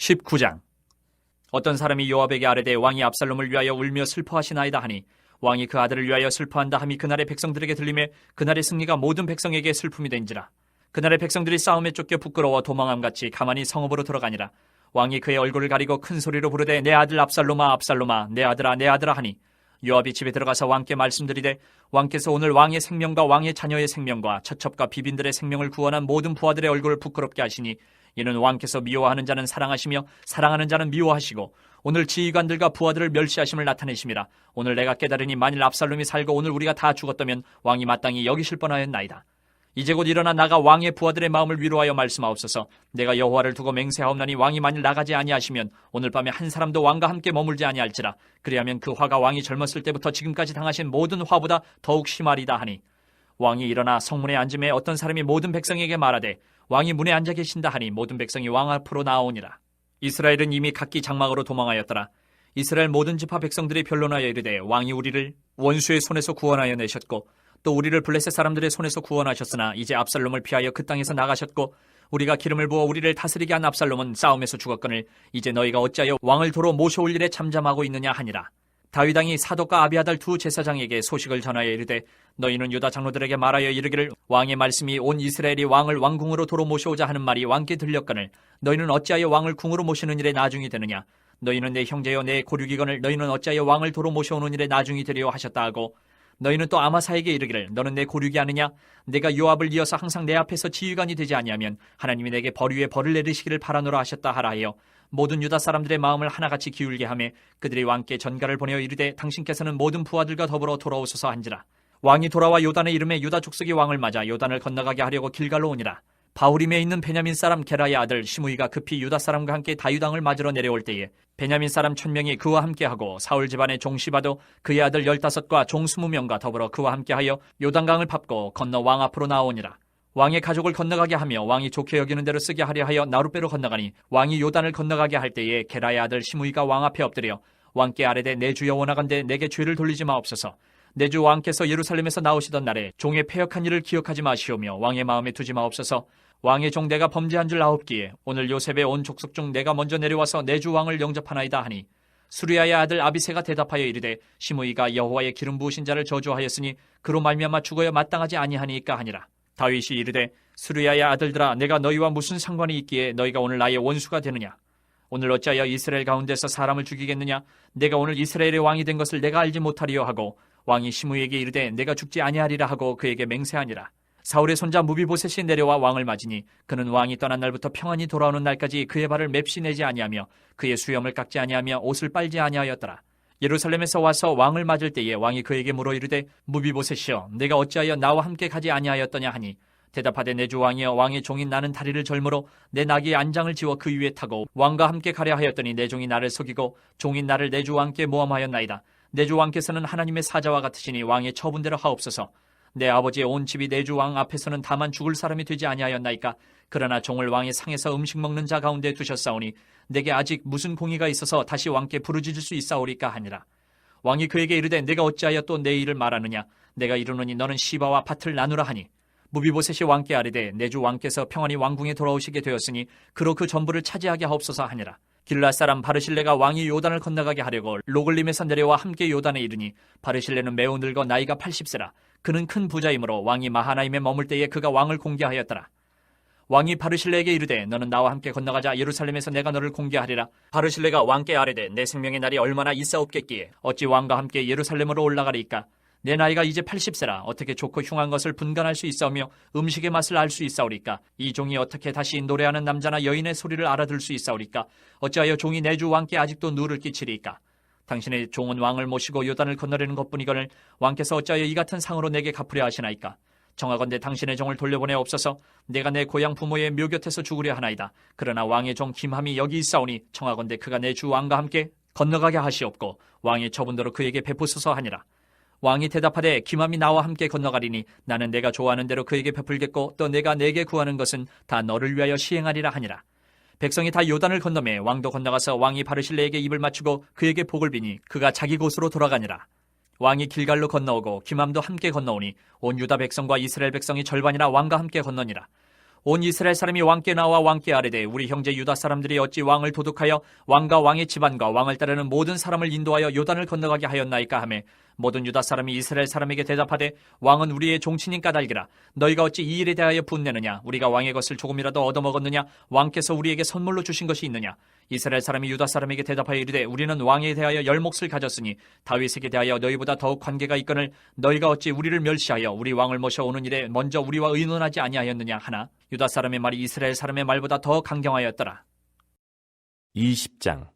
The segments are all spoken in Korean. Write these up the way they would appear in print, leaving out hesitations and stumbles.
19장. 어떤 사람이 요압에게 아뢰되 왕이 압살롬을 위하여 울며 슬퍼하시나이다 하니 왕이 그 아들을 위하여 슬퍼한다 함이 그날의 백성들에게 들리매 그날의 승리가 모든 백성에게 슬픔이 된지라. 그날의 백성들이 싸움에 쫓겨 부끄러워 도망함같이 가만히 성읍으로 들어가니라. 왕이 그의 얼굴을 가리고 큰 소리로 부르되 내 아들 압살롬아 압살롬아 내 아들아 내 아들아 하니 요압이 집에 들어가서 왕께 말씀드리되 왕께서 오늘 왕의 생명과 왕의 자녀의 생명과 처첩과 비빈들의 생명을 구원한 모든 부하들의 얼굴을 부끄럽게 하시니 이는 왕께서 미워하는 자는 사랑하시며 사랑하는 자는 미워하시고 오늘 지휘관들과 부하들을 멸시하심을 나타내심이라. 오늘 내가 깨달으니 만일 압살롬이 살고 오늘 우리가 다 죽었다면 왕이 마땅히 여기실 뻔하였나이다. 이제 곧 일어나 나가 왕의 부하들의 마음을 위로하여 말씀하옵소서. 내가 여호와를 두고 맹세하옵나니 왕이 만일 나가지 아니하시면 오늘 밤에 한 사람도 왕과 함께 머물지 아니할지라. 그리하면 그 화가 왕이 젊었을 때부터 지금까지 당하신 모든 화보다 더욱 심하리다 하니 왕이 일어나 성문에 앉음에 어떤 사람이 모든 백성에게 말하되 왕이 문에 앉아 계신다 하니 모든 백성이 왕 앞으로 나아오니라. 이스라엘은 이미 각기 장막으로 도망하였더라. 이스라엘 모든 지파 백성들이 변론하여 이르되 왕이 우리를 원수의 손에서 구원하여 내셨고 또 우리를 블레셋 사람들의 손에서 구원하셨으나 이제 압살롬을 피하여 그 땅에서 나가셨고 우리가 기름을 부어 우리를 다스리게 한 압살롬은 싸움에서 죽었거늘 이제 너희가 어찌하여 왕을 도로 모셔올 일에 잠잠하고 있느냐 하니라. 다윗 왕이 사독과 아비아달 두 제사장에게 소식을 전하여 이르되 너희는 유다 장로들에게 말하여 이르기를 왕의 말씀이 온 이스라엘이 왕을 왕궁으로 도로 모셔오자 하는 말이 왕께 들렸거늘 너희는 어찌하여 왕을 궁으로 모시는 일에 나중이 되느냐. 너희는 내 형제여 내 고륙이거늘 너희는 어찌하여 왕을 도로 모셔오는 일에 나중이 되려 하셨다 하고 너희는 또 아마사에게 이르기를 너는 내 고륙이 아느냐. 내가 요압을 이어서 항상 내 앞에서 지휘관이 되지 아니하면 하나님이 내게 벌 위에 벌을 내리시기를 바라노라 하셨다 하라 하여 모든 유다 사람들의 마음을 하나같이 기울게 하며 그들이 왕께 전가를 보내어 이르되 당신께서는 모든 부하들과 더불어 돌아오소서 한지라. 왕이 돌아와 요단에 이름에 유다 족속이 왕을 맞아 요단을 건너가게 하려고 길갈로 오니라. 바후림에 있는 베냐민 사람 게라의 아들 시므이가 급히 유다 사람과 함께 다윗 왕을 맞으러 내려올 때에 베냐민 사람 1000명이 그와 함께하고 사울 집안의 종 시바도 그의 아들 15과 종 20명과 더불어 그와 함께하여 요단강을 밟고 건너 왕 앞으로 나오니라. 왕의 가족을 건너가게 하며 왕이 좋게 여기는 대로 쓰게 하려 하여 나룻배로 건너가니 왕이 요단을 건너가게 할 때에 게라의 아들 시므이가 왕 앞에 엎드려 왕께 아뢰되 내 주여 원하건대 내게 죄를 돌리지 마옵소서. 내 주 왕께서 예루살렘에서 나오시던 날에 종의 패역한 일을 기억하지 마시오며 왕의 마음에 두지 마옵소서. 왕의 종 내가 범죄한 줄 아옵기에 오늘 요셉의 온 족속 중 내가 먼저 내려와서 내 주 왕을 영접하나이다 하니 수리아의 아들 아비새가 대답하여 이르되 시므이가 여호와의 기름 부으신 자를 저주하였으니 그로 말미암아 죽어야 마땅하지 아니하니까 하니라. 다윗이 이르되 수리아의 아들들아 내가 너희와 무슨 상관이 있기에 너희가 오늘 나의 원수가 되느냐. 오늘 어찌하여 이스라엘 가운데서 사람을 죽이겠느냐. 내가 오늘 이스라엘의 왕이 된 것을 내가 알지 못하리요 하고 왕이 시므이에게 이르되 내가 죽지 아니하리라 하고 그에게 맹세하니라. 사울의 손자 무비보셋이 내려와 왕을 맞으니 그는 왕이 떠난 날부터 평안히 돌아오는 날까지 그의 발을 맵시 내지 아니하며 그의 수염을 깎지 아니하며 옷을 빨지 아니하였더라. 예루살렘에서 와서 왕을 맞을 때에 왕이 그에게 물어 이르되 무비보셋이여 내가 어찌하여 나와 함께 가지 아니하였더냐 하니 대답하되 내 주 왕이여 왕의 종인 나는 다리를 절므로 내 나귀의 안장을 지워 그 위에 타고 왕과 함께 가려 하였더니 내 종이 나를 속이고 종인 나를 내 주 왕께 모함하였나이다. 내 주 왕께서는 하나님의 사자와 같으시니 왕의 처분대로 하옵소서. 내 아버지의 온 집이 내 주 왕 앞에서는 다만 죽을 사람이 되지 아니하였나이까. 그러나 종을 왕의 상에서 음식 먹는 자 가운데 두셨사오니 내게 아직 무슨 공의가 있어서 다시 왕께 부르짖을 수 있사오리까 하니라. 왕이 그에게 이르되 내가 어찌하여 또 내 일을 말하느냐. 내가 이르노니 너는 시바와 밭을 나누라 하니 무비보셋이 왕께 아뢰되 내 주 왕께서 평안히 왕궁에 돌아오시게 되었으니 그로 그 전부를 차지하게 하옵소서 하니라. 길앗 사람 바르실레가 왕이 요단을 건너가게 하려고 로글림에서 내려와 함께 요단에 이르니 바르실레는 매우 늙어 나이가 80세라. 그는 큰 부자이므로 왕이 마하나임에 머물 때에 그가 왕을 공개하였더라. 왕이 바르실레에게 이르되 너는 나와 함께 건너가자. 예루살렘에서 내가 너를 공개하리라. 바르실레가 왕께 아뢰되 내 생명의 날이 얼마나 있사옵겠기에 어찌 왕과 함께 예루살렘으로 올라가리이까. 내 나이가 이제 80세라. 어떻게 좋고 흉한 것을 분간할 수 있사오며 음식의 맛을 알 수 있사오리까. 이 종이 어떻게 다시 노래하는 남자나 여인의 소리를 알아들 수 있사오리까. 어찌하여 종이 내 주 왕께 아직도 누를 끼치리이까. 당신의 종은 왕을 모시고 요단을 건너려는 것뿐이거늘 왕께서 어찌하여 이 같은 상으로 내게 갚으려 하시나이까. 청하건대 당신의 종을 돌려보내옵소서. 내가 내 고향 부모의 묘 곁에서 죽으려 하나이다. 그러나 왕의 종 김함이 여기 있사오니 청하건대 그가 내 주 왕과 함께 건너가게 하시옵고 왕의 처분대로 그에게 베푸소서 하니라. 왕이 대답하되 김함이 나와 함께 건너가리니 나는 내가 좋아하는 대로 그에게 베풀겠고 또 내가 내게 구하는 것은 다 너를 위하여 시행하리라 하니라. 백성이 다 요단을 건너매 왕도 건너가서 왕이 바르실레에게 입을 맞추고 그에게 복을 비니 그가 자기 곳으로 돌아가니라. 왕이 길갈로 건너오고 김함도 함께 건너오니 온 유다 백성과 이스라엘 백성이 절반이나 왕과 함께 건너니라. 온 이스라엘 사람이 왕께 나와 왕께 아뢰되 우리 형제 유다 사람들이 어찌 왕을 도둑하여 왕과 왕의 집안과 왕을 따르는 모든 사람을 인도하여 요단을 건너가게 하였나이까 하매 모든 유다 사람이 이스라엘 사람에게 대답하되 왕은 우리의 종친인 까닭이라 너희가 어찌 이 일에 대하여 분내느냐 우리가 왕의 것을 조금이라도 얻어먹었느냐 왕께서 우리에게 선물로 주신 것이 있느냐 이스라엘 사람이 유다 사람에게 대답하여 이르되 우리는 왕에 대하여 열 몫을 가졌으니 다윗에게 대하여 너희보다 더욱 관계가 있거늘 너희가 어찌 우리를 멸시하여 우리 왕을 모셔오는 일에 먼저 우리와 의논하지 아니하였느냐 하나 유다 사람의 말이 이스라엘 사람의 말보다 더 강경하였더라. 20장.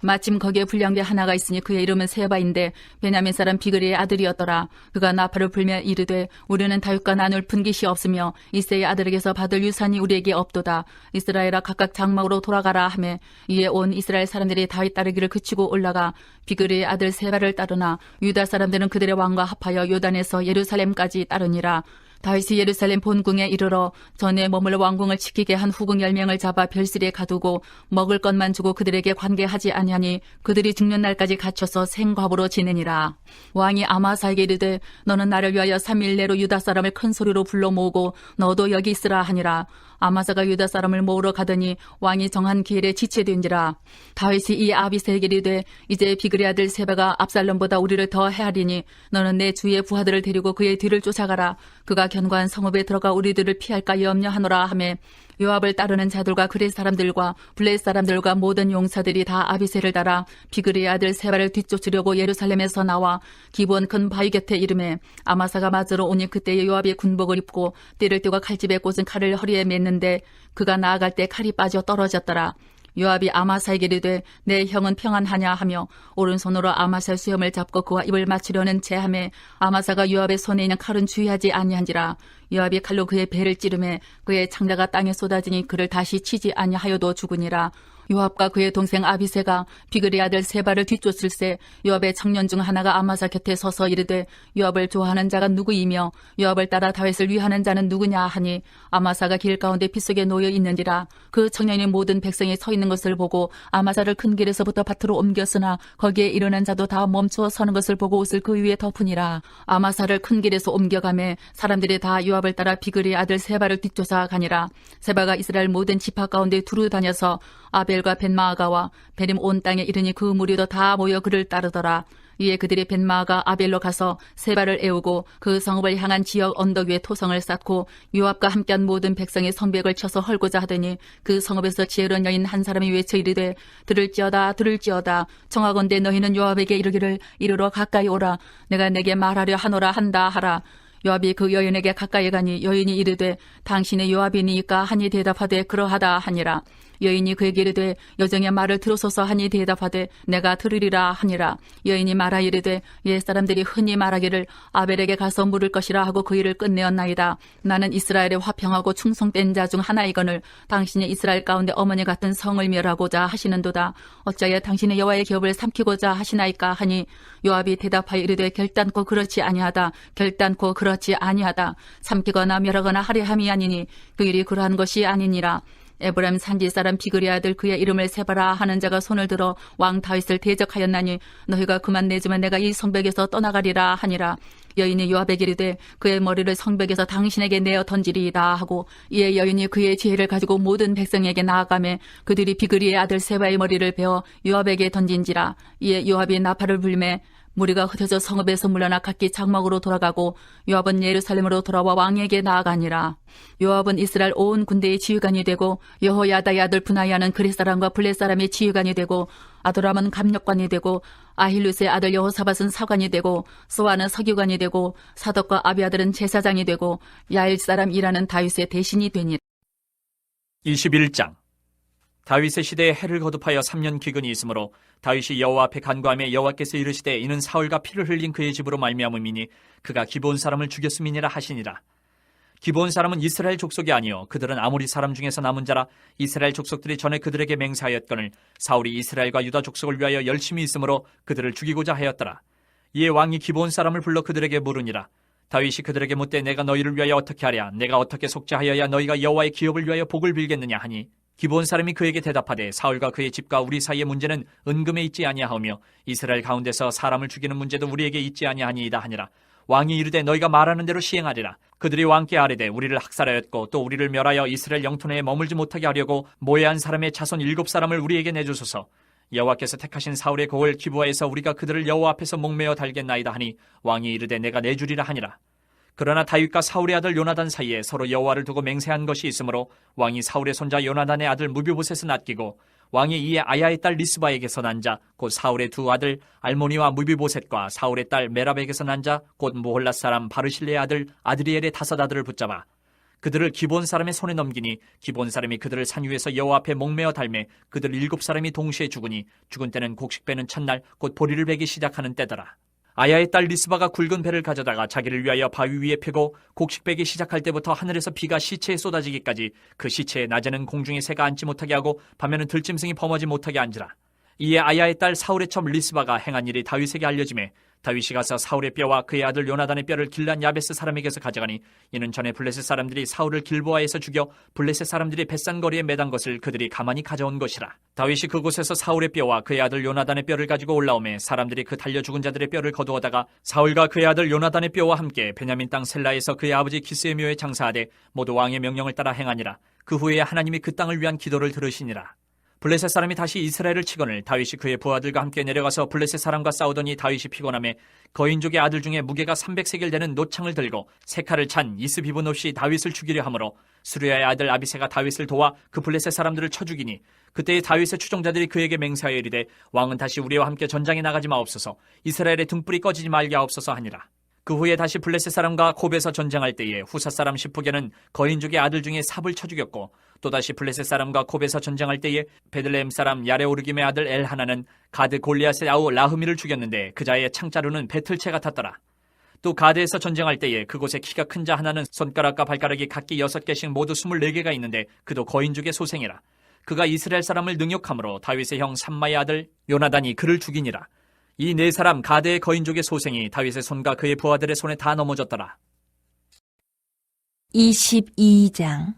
마침 거기에 불량배 하나가 있으니 그의 이름은 세바인데 베냐민 사람 비그리의 아들이었더라. 그가 나팔을 불며 이르되 우리는 다윗과 나눌 분깃이 없으며 이새의 아들에게서 받을 유산이 우리에게 없도다. 이스라엘아 각각 장막으로 돌아가라 하매 이에 온 이스라엘 사람들이 다윗 따르기를 그치고 올라가 비그리의 아들 세바를 따르나 유다 사람들은 그들의 왕과 합하여 요단에서 예루살렘까지 따르니라. 다윗이 예루살렘 본궁에 이르러 전에 머물러 왕궁을 지키게 한 후궁 10명을 잡아 별실에 가두고 먹을 것만 주고 그들에게 관계하지 아니하니 그들이 죽는 날까지 갇혀서 생과부로 지내니라. 왕이 아마사에게 이르되 너는 나를 위하여 3일 내로 유다 사람을 큰 소리로 불러 모으고 너도 여기 있으라 하니라. 아마사가 유다 사람을 모으러 가더니 왕이 정한 기일에 지체된지라. 다윗이 이 아비새에게 이르되 이제 비그리 아들 세바가 압살롬보다 우리를 더 헤아리니 너는 내 주의 부하들을 데리고 그의 뒤를 쫓아가라. 그가 견고한 성읍에 들어가 우리들을 피할까 염려하노라 하매 요압을 따르는 자들과 그렛 사람들과 블렛 사람들과 모든 용사들이 다 아비새를 따라 비그리의 아들 세바를 뒤쫓으려고 예루살렘에서 나와 기브온 큰 바위 곁에 이르매 아마사가 맞으러 오니 그때에 요압이 군복을 입고 띠를 띠고 칼집에 꽂은 칼을 허리에 맸는데 그가 나아갈 때 칼이 빠져 떨어졌더라. 요압이 아마사에게 이르되 내 형은 평안하냐 하며 오른손으로 아마사의 수염을 잡고 그와 입을 맞추려는 체함에 아마사가 요압의 손에 있는 칼은 주의하지 아니한지라. 요압이 칼로 그의 배를 찌르매 그의 창자가 땅에 쏟아지니 그를 다시 치지 아니하여도 죽으니라. 요압과 그의 동생 아비새가 비그리 아들 세바를 뒤쫓을새 요압의 청년 중 하나가 아마사 곁에 서서 이르되 요압을 좋아하는 자가 누구이며 요압을 따라 다윗을 위하는 자는 누구냐 하니 아마사가 길 가운데 빗속에 놓여 있는지라. 그 청년이 모든 백성이 서 있는 것을 보고 아마사를 큰 길에서부터 밭으로 옮겼으나 거기에 일어난 자도 다 멈추어 서는 것을 보고 옷을 그 위에 덮으니라. 아마사를 큰 길에서 옮겨가매 사람들이 다 요압을 따라 비그리 아들 세바를 뒤쫓아 가니라. 세바가 이스라엘 모든 지파 가운데 두루 다녀서 아벨과 벤마아가와 베림 온 땅에 이르니 그 무리도 다 모여 그를 따르더라. 이에 그들이 벤마아가 아벨로 가서 세바를 애우고 그 성읍을 향한 지역 언덕 위에 토성을 쌓고 요압과 함께한 모든 백성의 성벽을 쳐서 헐고자 하더니 그 성읍에서 지혜로운 여인 한 사람이 외쳐 이르되 들을지어다 들을지어다 청하건대 너희는 요압에게 이르기를 이르러 가까이 오라 내가 내게 말하려 하노라 한다 하라. 요압이 그 여인에게 가까이 가니 여인이 이르되 당신의 요압이니까 하니 대답하되 그러하다 하니라. 여인이 그에게 이르되 여정의 말을 들으소서 하니 대답하되 내가 들으리라 하니라. 여인이 말하 이르되 옛사람들이 흔히 말하기를 아벨에게 가서 물을 것이라 하고 그 일을 끝내었나이다. 나는 이스라엘의 화평하고 충성된 자 중 하나이거늘 당신이 이스라엘 가운데 어머니 같은 성을 멸하고자 하시는도다. 어찌하여 당신의 여호와의 기업을 삼키고자 하시나이까 하니 요압이 대답하여 이르되 결단코 그렇지 아니하다. 결단코 그렇지 아니하다. 삼키거나 멸하거나 하려 함이 아니니 그 일이 그러한 것이 아니니라. 에브라임 산지 사람 비그리 아들 그의 이름을 세바라 하는 자가 손을 들어 왕 다윗을 대적하였나니 너희가 그만 내주면 내가 이 성벽에서 떠나가리라 하니라. 여인이 요압에게 이르되 그의 머리를 성벽에서 당신에게 내어 던지리이다 하고 이에 여인이 그의 지혜를 가지고 모든 백성에게 나아가매 그들이 비그리의 아들 세바의 머리를 베어 요압에게 던진지라. 이에 요압이 나팔을 불매 무리가 흩어져 성읍에서 물러나 각기 장막으로 돌아가고 요압은 예루살렘으로 돌아와 왕에게 나아가니라. 요압은 이스라엘 온 군대의 지휘관이 되고 여호야다의 아들 브나야는 그렛 사람과 블렛 사람의 지휘관이 되고 아도람은 감력관이 되고 아힐루스의 아들 여호사밧은 사관이 되고 스와는 서기관이 되고 사독과 아비아들은 제사장이 되고 야일 사람 이라는 다윗의 대신이 되니라. 21장. 다윗의 시대에 해를 거듭하여 3년 기근이 있으므로 다윗이 여호와 앞에 간구하며 여호와께서 이르시되 이는 사울과 피를 흘린 그의 집으로 말미암음이니 그가 기브온 사람을 죽였음이니라 하시니라. 기브온 사람은 이스라엘 족속이 아니요 그들은 아모리 사람 중에서 남은 자라. 이스라엘 족속들이 전에 그들에게 맹세하였거늘 사울이 이스라엘과 유다 족속을 위하여 열심히 있으므로 그들을 죽이고자 하였더라. 이에 왕이 기브온 사람을 불러 그들에게 물으니라. 다윗이 그들에게 묻되 내가 너희를 위하여 어떻게 하랴? 내가 어떻게 속죄하여야 너희가 여호와의 기업을 위하여 복을 빌겠느냐 하니 기브온 사람이 그에게 대답하되 사울과 그의 집과 우리 사이의 문제는 은금에 있지 아니하오며 이스라엘 가운데서 사람을 죽이는 문제도 우리에게 있지 아니하니이다 하니라. 왕이 이르되 너희가 말하는 대로 시행하리라. 그들이 왕께 아뢰되 우리를 학살하였고 또 우리를 멸하여 이스라엘 영토 내에 머물지 못하게 하려고 모해한 사람의 자손 7사람을 우리에게 내주소서. 여호와께서 택하신 사울의 고을 기브아에서 우리가 그들을 여호와 앞에서 목매어 달겠나이다 하니 왕이 이르되 내가 내주리라 하니라. 그러나 다윗과 사울의 아들 요나단 사이에 서로 여호와를 두고 맹세한 것이 있으므로 왕이 사울의 손자 요나단의 아들 무비보셋을 낫기고 왕이 이에 아야의 딸 리스바에게서 난 자 곧 사울의 두 아들 알모니와 무비보셋과 사울의 딸 메랍에게서 난 자 곧 무홀랏 사람 바르실레의 아들 아드리엘의 5 아들을 붙잡아 그들을 기본 사람의 손에 넘기니 기본 사람이 그들을 산 위에서 여호와 앞에 목매어 달매 그들 7사람이 동시에 죽으니 죽은 때는 곡식 베는 첫날 곧 보리를 베기 시작하는 때더라. 아야의 딸 리스바가 굵은 배를 가져다가 자기를 위하여 바위 위에 펴고 곡식 베기 시작할 때부터 하늘에서 비가 시체에 쏟아지기까지 그 시체에 낮에는 공중에 새가 앉지 못하게 하고 밤에는 들짐승이 범하지 못하게 앉으라. 이에 아야의 딸 사울의 첩 리스바가 행한 일이 다윗에게 알려지매 다윗이 가서 사울의 뼈와 그의 아들 요나단의 뼈를 길란 야베스 사람에게서 가져가니 이는 전에 블레셋 사람들이 사울을 길보아에서 죽여 블레셋 사람들이 벳산거리에 매단 것을 그들이 가만히 가져온 것이라. 다윗이 그곳에서 사울의 뼈와 그의 아들 요나단의 뼈를 가지고 올라오매 사람들이 그 달려 죽은 자들의 뼈를 거두어다가 사울과 그의 아들 요나단의 뼈와 함께 베냐민 땅 셀라에서 그의 아버지 기스의 묘에 장사하되 모두 왕의 명령을 따라 행하니라. 그 후에 하나님이 그 땅을 위한 기도를 들으시니라. 블레셋 사람이 다시 이스라엘을 치거늘 다윗이 그의 부하들과 함께 내려가서 블레셋 사람과 싸우더니 다윗이 피곤하며 거인족의 아들 중에 무게가 300세겔 되는 노창을 들고 세 칼을 찬 이스비분 없이 다윗을 죽이려 하므로 수르야의 아들 아비새가 다윗을 도와 그 블레셋 사람들을 쳐 죽이니 그때에 다윗의 추종자들이 그에게 맹세하여 이르되 왕은 다시 우리와 함께 전장에 나가지 마옵소서. 이스라엘의 등불이 꺼지지 말게 하옵소서 하니라. 그 후에 다시 블레셋 사람과 곱에서 전쟁할 때에 후사 사람 시프게는 거인족의 아들 중에 삽을 쳐 죽였고 또다시 블레셋 사람과 곱에서 전쟁할 때에 베들레헴 사람 야레오르김의 아들 엘하나는 가드 골리앗의 아우 라흐미를 죽였는데 그자의 창자루는 배틀채 같았더라. 또 가드에서 전쟁할 때에 그곳에 키가 큰 자 하나는 손가락과 발가락이 각기 6개씩 모두 24개가 있는데 그도 거인족의 소생이라. 그가 이스라엘 사람을 능욕함으로 다윗의 형 삼마의 아들 요나단이 그를 죽이니라. 이 4사람 가드의 거인족의 소생이 다윗의 손과 그의 부하들의 손에 다 넘어졌더라. 22장.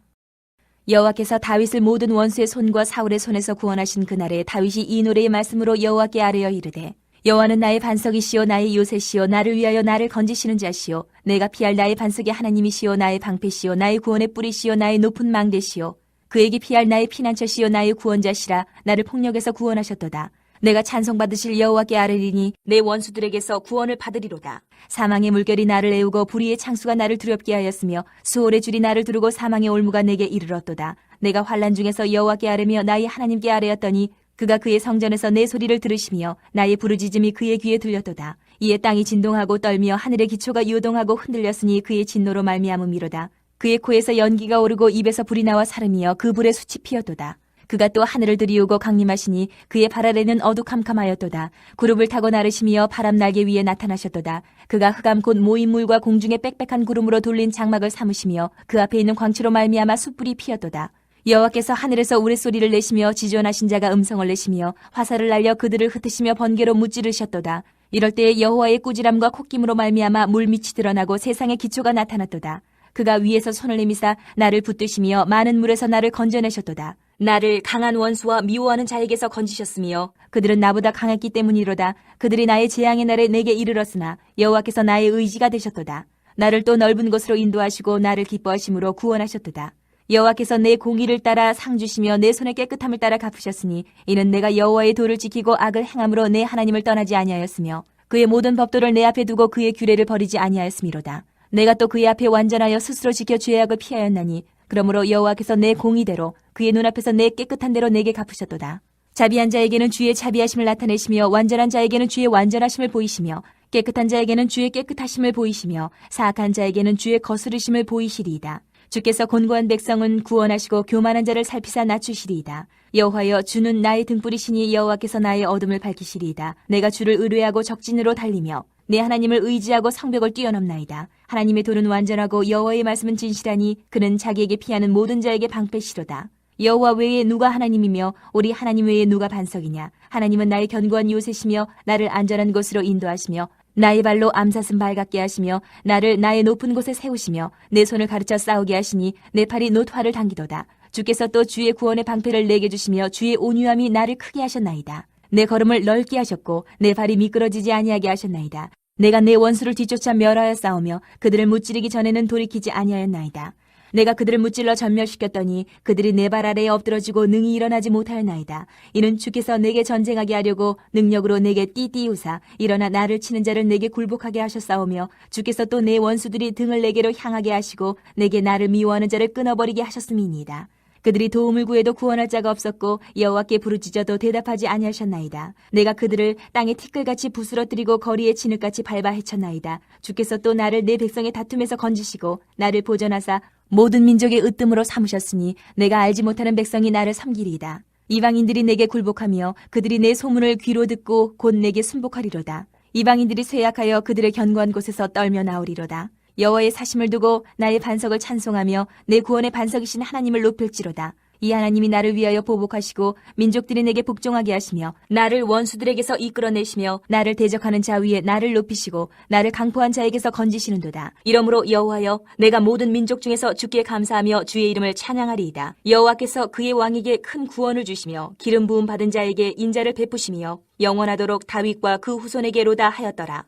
여호와께서 다윗을 모든 원수의 손과 사울의 손에서 구원하신 그날에 다윗이 이 노래의 말씀으로 여호와께 아뢰어 이르되 여호와는 나의 반석이시오 나의 요새시오 나를 위하여 나를 건지시는 자시오 내가 피할 나의 반석의 하나님이시오 나의 방패시오 나의 구원의 뿌리시오 나의 높은 망대시오 그에게 피할 나의 피난처시오 나의 구원자시라 나를 폭력에서 구원하셨도다. 내가 찬송받으실 여호와께 아뢰리니 내 원수들에게서 구원을 받으리로다. 사망의 물결이 나를 애우고 불의의 창수가 나를 두렵게 하였으며 수월의 줄이 나를 두르고 사망의 올무가 내게 이르렀도다. 내가 환난 중에서 여호와께 아뢰며 나의 하나님께 아뢰었더니 그가 그의 성전에서 내 소리를 들으시며 나의 부르짖음이 그의 귀에 들렸도다. 이에 땅이 진동하고 떨며 하늘의 기초가 요동하고 흔들렸으니 그의 진노로 말미암음이로다. 그의 코에서 연기가 오르고 입에서 불이 나와 사름이여 그 불에 숯이 피었도다. 그가 또 하늘을 들이우고 강림하시니 그의 발 아래는 어두캄캄하였도다. 구름을 타고 나르시며 바람 날개 위에 나타나셨도다. 그가 흑암 곧 모인물과 공중에 빽빽한 구름으로 돌린 장막을 삼으시며 그 앞에 있는 광채로 말미암아 숯불이 피었도다. 여호와께서 하늘에서 우레소리를 내시며 지존하신 자가 음성을 내시며 화살을 날려 그들을 흩으시며 번개로 무찌르셨도다. 이럴 때에 여호와의 꾸지람과 콧김으로 말미암아 물밑이 드러나고 세상의 기초가 나타났도다. 그가 위에서 손을 내미사 나를 붙드시며 많은 물에서 나를 건져내셨도다. 나를 강한 원수와 미워하는 자에게서 건지셨으며 그들은 나보다 강했기 때문이로다. 그들이 나의 재앙의 날에 내게 이르렀으나 여호와께서 나의 의지가 되셨도다. 나를 또 넓은 곳으로 인도하시고 나를 기뻐하심으로 구원하셨도다. 여호와께서 내 공의를 따라 상 주시며 내 손의 깨끗함을 따라 갚으셨으니 이는 내가 여호와의 도를 지키고 악을 행함으로 내 하나님을 떠나지 아니하였으며 그의 모든 법도를 내 앞에 두고 그의 규례를 버리지 아니하였음이로다. 내가 또 그의 앞에 완전하여 스스로 지켜 죄악을 피하였나니 그러므로 여호와께서 내 공의대로 그의 눈앞에서 내 깨끗한 대로 내게 갚으셨도다. 자비한 자에게는 주의 자비하심을 나타내시며 완전한 자에게는 주의 완전하심을 보이시며 깨끗한 자에게는 주의 깨끗하심을 보이시며 사악한 자에게는 주의 거스르심을 보이시리이다. 주께서 곤고한 백성은 구원하시고 교만한 자를 살피사 낮추시리이다. 여호와여 주는 나의 등불이시니 여호와께서 나의 어둠을 밝히시리이다. 내가 주를 의뢰하고 적진으로 달리며 내 하나님을 의지하고 성벽을 뛰어넘나이다. 하나님의 도는 완전하고 여호와의 말씀은 진실하니 그는 자기에게 피하는 모든 자에게 방패시로다. 여호와 외에 누가 하나님이며 우리 하나님 외에 누가 반석이냐. 하나님은 나의 견고한 요새시며 나를 안전한 곳으로 인도하시며 나의 발로 암사슴 발같게 하시며 나를 나의 높은 곳에 세우시며 내 손을 가르쳐 싸우게 하시니 내 팔이 놋화를 당기도다. 주께서 또 주의 구원의 방패를 내게 주시며 주의 온유함이 나를 크게 하셨나이다. 내 걸음을 넓게 하셨고 내 발이 미끄러지지 아니하게 하셨나이다. 내가 내 원수를 뒤쫓아 멸하여 싸우며 그들을 무찌르기 전에는 돌이키지 아니하였나이다. 내가 그들을 무찔러 전멸시켰더니 그들이 내 발 아래에 엎드러지고 능히 일어나지 못하였나이다. 이는 주께서 내게 전쟁하게 하려고 능력으로 내게 띠띠우사 일어나 나를 치는 자를 내게 굴복하게 하셨사오며 주께서 또 내 원수들이 등을 내게로 향하게 하시고 내게 나를 미워하는 자를 끊어버리게 하셨음이니이다. 그들이 도움을 구해도 구원할 자가 없었고 여호와께 부르짖어도 대답하지 아니하셨나이다. 내가 그들을 땅에 티끌같이 부스러뜨리고 거리에 진흙같이 밟아 헤쳤나이다. 주께서 또 나를 내 백성의 다툼에서 건지시고 나를 보전하사 모든 민족의 으뜸으로 삼으셨으니 내가 알지 못하는 백성이 나를 섬기리이다. 이방인들이 내게 굴복하며 그들이 내 소문을 귀로 듣고 곧 내게 순복하리로다. 이방인들이 쇠약하여 그들의 견고한 곳에서 떨며 나오리로다. 여호와의 사심을 두고 나의 반석을 찬송하며 내 구원의 반석이신 하나님을 높일지로다. 이 하나님이 나를 위하여 보복하시고 민족들이 내게 복종하게 하시며 나를 원수들에게서 이끌어내시며 나를 대적하는 자 위에 나를 높이시고 나를 강포한 자에게서 건지시는도다. 이러므로 여호와여 내가 모든 민족 중에서 주께 감사하며 주의 이름을 찬양하리이다. 여호와께서 그의 왕에게 큰 구원을 주시며 기름 부음 받은 자에게 인자를 베푸시며 영원하도록 다윗과 그 후손에게로다 하였더라.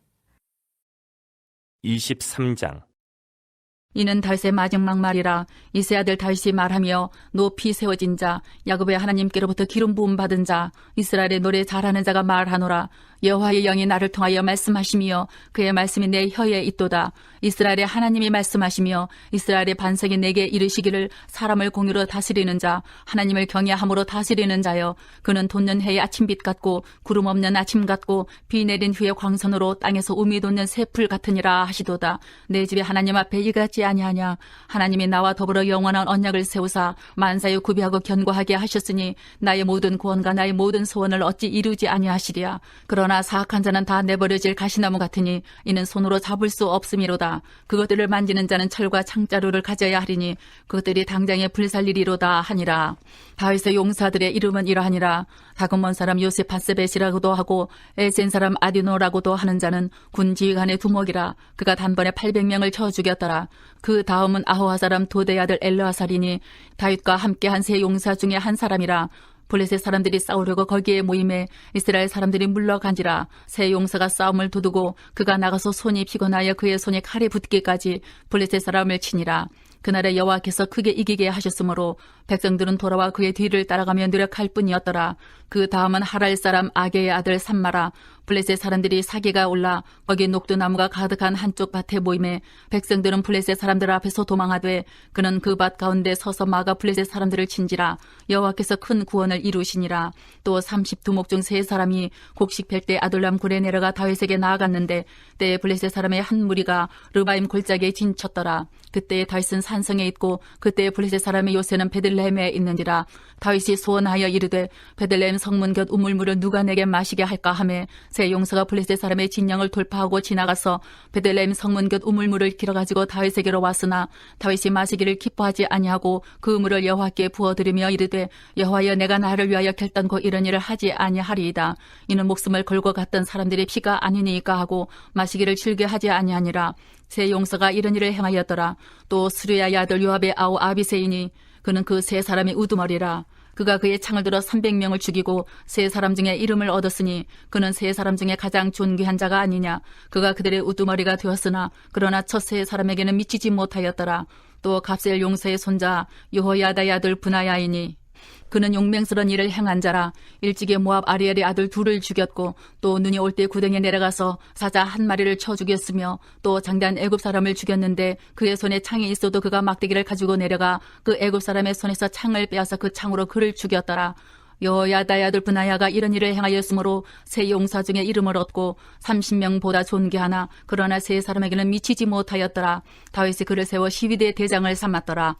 23장. 이는 다윗의 마지막 말이라. 이세 아들 다윗이 말하며 높이 세워진 자 야곱의 하나님께로부터 기름 부음 받은 자 이스라엘의 노래 잘하는 자가 말하노라. 여호와의 영이 나를 통하여 말씀하시며 그의 말씀이 내 혀에 있도다. 이스라엘의 하나님이 말씀하시며 이스라엘의 반석이 내게 이르시기를 사람을 공유로 다스리는 자 하나님을 경외함으로 다스리는 자여 그는 돋는 해의 아침빛 같고 구름 없는 아침 같고 비 내린 후에 광선으로 땅에서 우미 돋는 새풀 같으니라 하시도다. 내 집에 하나님 앞에 이같지 아니하냐. 하나님이 나와 더불어 영원한 언약을 세우사 만사에 구비하고 견고하게 하셨으니 나의 모든 구원과 나의 모든 소원을 어찌 이루지 아니하시리야. 그러나 사악한 자는 다 내버려질 가시나무 같으니 이는 손으로 잡을 수 없음이로다. 그것들을 만지는 자는 철과 창자루를 가져야 하리니 그것들이 당장에 불살리리로다 하니라. 다윗의 용사들의 이름은 이러하니라. 다금몬 사람 요세파스벳이라고도 하고 에센 사람 아디노라고도 하는 자는 군 지휘관의 두목이라. 그가 단번에 800명을 쳐 죽였더라. 그 다음은 아호하 사람 도대의 아들 엘르아살이니 다윗과 함께한 세 용사 중에 한 사람이라. 블레셋 사람들이 싸우려고 거기에 모임에 이스라엘 사람들이 물러간지라. 세 용사가 싸움을 도두고 그가 나가서 손이 피곤하여 그의 손에 칼이 붙기까지 블레셋 사람을 치니라. 그날에 여호와께서 크게 이기게 하셨으므로 백성들은 돌아와 그의 뒤를 따라가며 노력할 뿐이었더라. 그 다음은 하랄 사람 아게의 아들 삼마라. 블레셋 사람들이 사기가 올라 거기 녹두나무가 가득한 한쪽 밭에 모임에 백성들은 블레셋 사람들 앞에서 도망하되 그는 그 밭 가운데 서서 막아 블레셋 사람들을 친지라. 여호와께서 큰 구원을 이루시니라. 또 30두목 중 세 사람이 곡식 펼 때 아둘람 굴에 내려가 다윗에게 나아갔는데 때에 블레셋 사람의 한 무리가 르바임 골짜기에 진쳤더라. 그때에 다윗은 산성에 있고 그때에 블레셋 사람의 요새는 베들레헴에 있는지라. 다윗이 소원하여 이르되 베들레헴 성문 곁 우물물을 누가 내게 마시게 할까 하매 세 용사가 블레셋 사람의 진영을 돌파하고 지나가서 베들레헴 성문 곁 우물물을 길어가지고 다윗에게로 왔으나 다윗이 마시기를 기뻐하지 아니하고 그 물을 여호와께 부어드리며 이르되 여호와여 내가 나를 위하여 결단코 이런 일을 하지 아니하리이다. 이는 목숨을 걸고 갔던 사람들의 피가 아니니까 하고 마시기를 즐겨 하지 아니하니라. 세 용사가 이런 일을 행하였더라. 또 스루야의 아들 요압의 아우 아비새이니 그는 그 세 사람의 우두머리라. 그가 그의 창을 들어 300명을 죽이고 세 사람 중에 이름을 얻었으니 그는 세 사람 중에 가장 존귀한 자가 아니냐. 그가 그들의 우두머리가 되었으나 그러나 첫 세 사람에게는 미치지 못하였더라. 또 갑셀 용사의 손자 여호야다의 아들 브나야이니 그는 용맹스러운 일을 행한 자라. 일찍이 모압 아리엘의 아들 둘을 죽였고 또 눈이 올 때 구덩이에 내려가서 사자 한 마리를 쳐 죽였으며 또 장대한 애굽 사람을 죽였는데 그의 손에 창이 있어도 그가 막대기를 가지고 내려가 그 애굽 사람의 손에서 창을 빼앗아 그 창으로 그를 죽였더라. 여호야다의 아들 브나야가 이런 일을 행하였으므로 세 용사 중에 이름을 얻고 30명보다 존귀하나 그러나 세 사람에게는 미치지 못하였더라. 다윗이 그를 세워 시위대 대장을 삼았더라.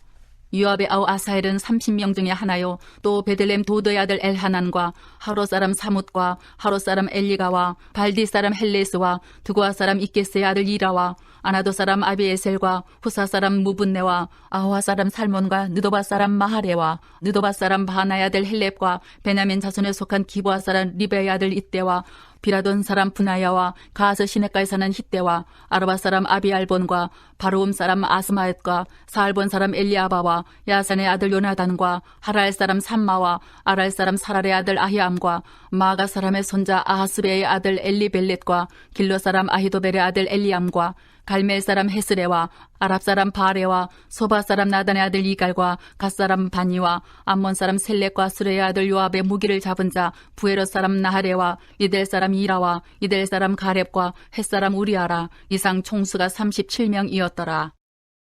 요압의 아우 아사헬은 30명 중에 하나요. 또 베들레헴 도도의 아들 엘하난과 하로 사람 사뭇과 하로 사람 엘리가와 발디 사람 헬레스와 두고아 사람 이게스의 아들 이라와 아나도 사람 아비에셀과 후사 사람 무분네와 아호아 사람 살몬과 느도바 사람 마하레와 느도바 사람 바나의 아들 헬렙과 베냐민 자손에 속한 기브아 사람 리베의 아들 이때와 비라돈 사람 분하야와 가스 시내가에 사는 hit대와 아르바 사람 아비알본과 바로움 사람 아스마읒과 사알본 사람 엘리아바와 야산의 아들 요나단과 하랄 사람 삼마와 아랄 사람 사랄의 아들 아히암과 마가 사람의 손자 아하스베의 아들 엘리벨렛과 길로 사람 아히도벨의 아들 엘리암과 갈멜 사람 헤스레와 아랍 사람 바레와 소바 사람 나단의 아들 이갈과 갓 사람 바니와 암몬 사람 셀렉과 스레의 아들 요압의 무기를 잡은 자 부에롯 사람 나하레와 이델 사람 이라와 이델 사람 가렙과 헷 사람 우리아라. 이상 총수가 37명이었더라.